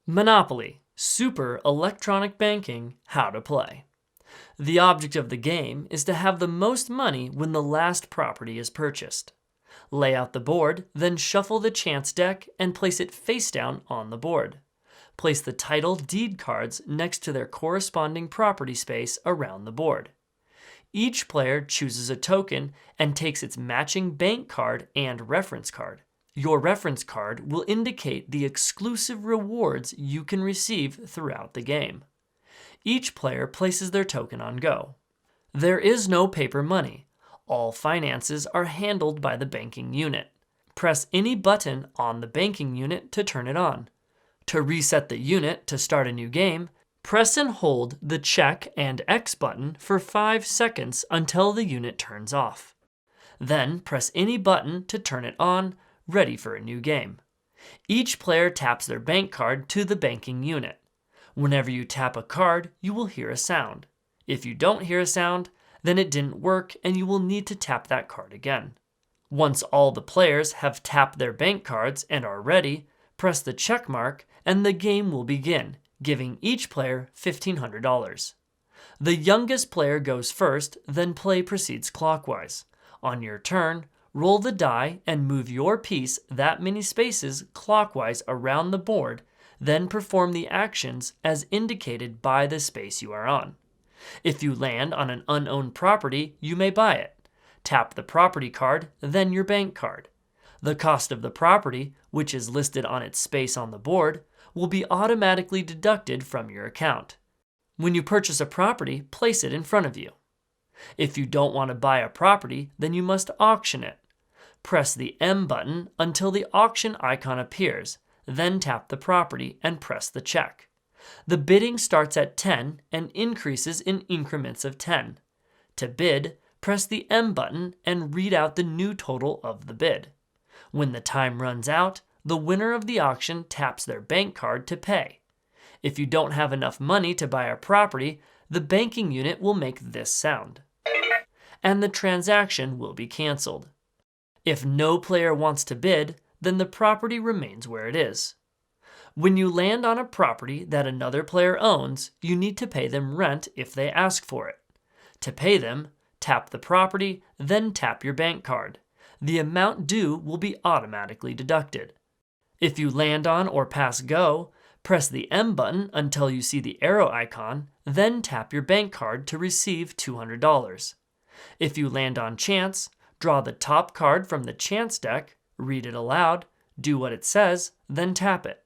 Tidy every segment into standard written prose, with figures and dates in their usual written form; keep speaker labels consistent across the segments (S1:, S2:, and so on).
S1: Monopoly, Super Electronic Banking, How to Play. The object of the game is to have the most money when the last property is purchased. Lay out the board, then shuffle the chance deck and place it face down on the board. Place the title deed cards next to their corresponding property space around the board. Each player chooses a token and takes its matching bank card and reference card. Your reference card will indicate the exclusive rewards you can receive throughout the game. Each player places their token on go. There is no paper money. All finances are handled by the banking unit. Press any button on the banking unit to turn it on. To reset the unit to start a new game, press and hold the check and X button for 5 seconds until the unit turns off. Then press any button to turn it on, ready for a new game. Each player taps their bank card to the banking unit. Whenever you tap a card, you will hear a sound. If you don't hear a sound, then it didn't work and you will need to tap that card again. Once all the players have tapped their bank cards and are ready, press the check mark and the game will begin, giving each player $1,500. The youngest player goes first, then play proceeds clockwise. On your turn, roll the die and move your piece that many spaces clockwise around the board, then perform the actions as indicated by the space you are on. If you land on an unowned property, you may buy it. Tap the property card, then your bank card. The cost of the property, which is listed on its space on the board, will be automatically deducted from your account. When you purchase a property, place it in front of you. If you don't want to buy a property, then you must auction it. Press the M button until the auction icon appears, then tap the property and press the check. The bidding starts at 10 and increases in increments of 10. To bid, press the M button and read out the new total of the bid. When the time runs out, the winner of the auction taps their bank card to pay. If you don't have enough money to buy a property, the banking unit will make this sound, and the transaction will be canceled. If no player wants to bid, then the property remains where it is. When you land on a property that another player owns, you need to pay them rent if they ask for it. To pay them, tap the property, then tap your bank card. The amount due will be automatically deducted. If you land on or pass go, press the M button until you see the arrow icon, then tap your bank card to receive $200. If you land on chance, draw the top card from the chance deck, read it aloud, do what it says, then tap it.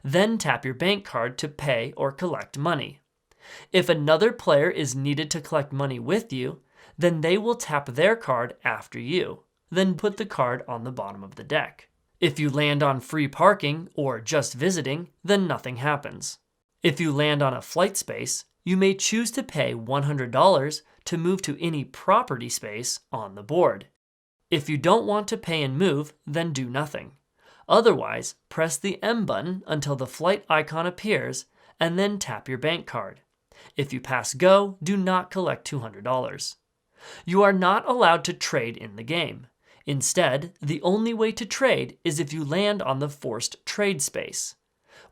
S1: Then tap your bank card to pay or collect money. If another player is needed to collect money with you, then they will tap their card after you, then put the card on the bottom of the deck. If you land on free parking or just visiting, then nothing happens. If you land on a flight space, you may choose to pay $100 to move to any property space on the board. If you don't want to pay and move, then do nothing. Otherwise, press the M button until the flight icon appears and then tap your bank card. If you pass go, do not collect $200. You are not allowed to trade in the game. Instead, the only way to trade is if you land on the forced trade space.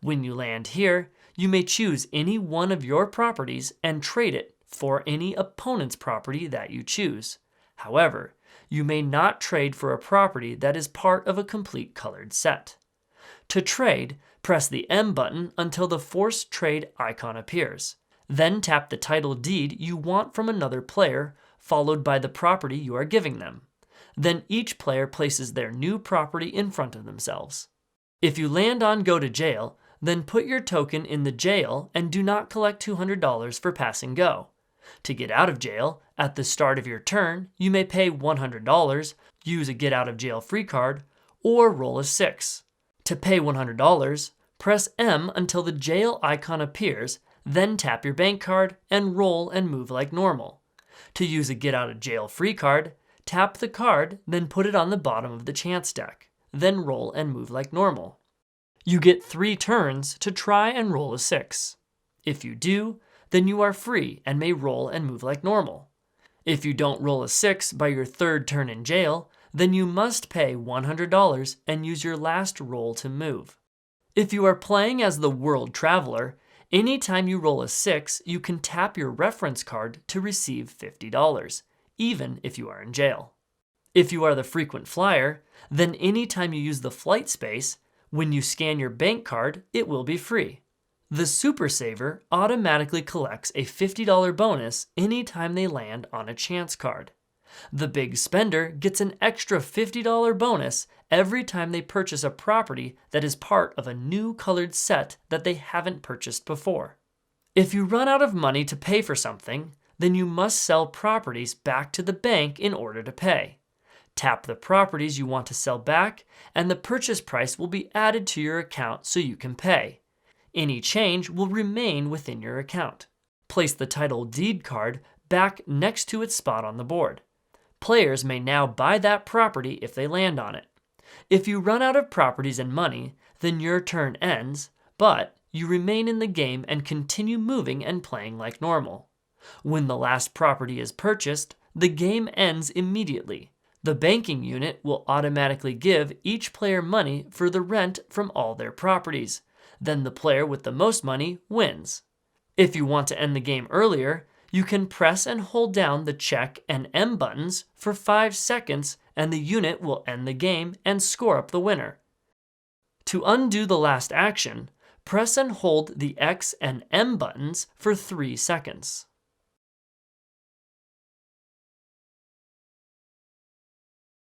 S1: When you land here, you may choose any one of your properties and trade it for any opponent's property that you choose. However, you may not trade for a property that is part of a complete colored set. To trade, press the M button until the forced trade icon appears. Then tap the title deed you want from another player, followed by the property you are giving them. Then each player places their new property in front of themselves. If you land on go to jail, then put your token in the jail and do not collect $200 for passing go. To get out of jail, at the start of your turn, you may pay $100, use a get out of jail free card, or roll a 6. To pay $100, press M until the jail icon appears, then tap your bank card and roll and move like normal. To use a get out of jail free card, tap the card, then put it on the bottom of the chance deck, then roll and move like normal. You get 3 turns to try and roll a 6. If you do, then you are free and may roll and move like normal. If you don't roll a 6 by your 3rd turn in jail, then you must pay $100 and use your last roll to move. If you are playing as the World Traveler, anytime you roll a 6, you can tap your reference card to receive $50, even if you are in jail. If you are the Frequent Flyer, then anytime you use the flight space, when you scan your bank card, it will be free. The Super Saver automatically collects a $50 bonus anytime they land on a chance card. The Big Spender gets an extra $50 bonus every time they purchase a property that is part of a new colored set that they haven't purchased before. If you run out of money to pay for something, then you must sell properties back to the bank in order to pay. Tap the properties you want to sell back, and the purchase price will be added to your account so you can pay. Any change will remain within your account. Place the title deed card back next to its spot on the board. Players may now buy that property if they land on it. If you run out of properties and money, then your turn ends, but you remain in the game and continue moving and playing like normal. When the last property is purchased, the game ends immediately. The banking unit will automatically give each player money for the rent from all their properties. Then the player with the most money wins. If you want to end the game earlier, you can press and hold down the check and M buttons for 5 seconds, and the unit will end the game and score up the winner. To undo the last action, press and hold the X and M buttons for 3 seconds.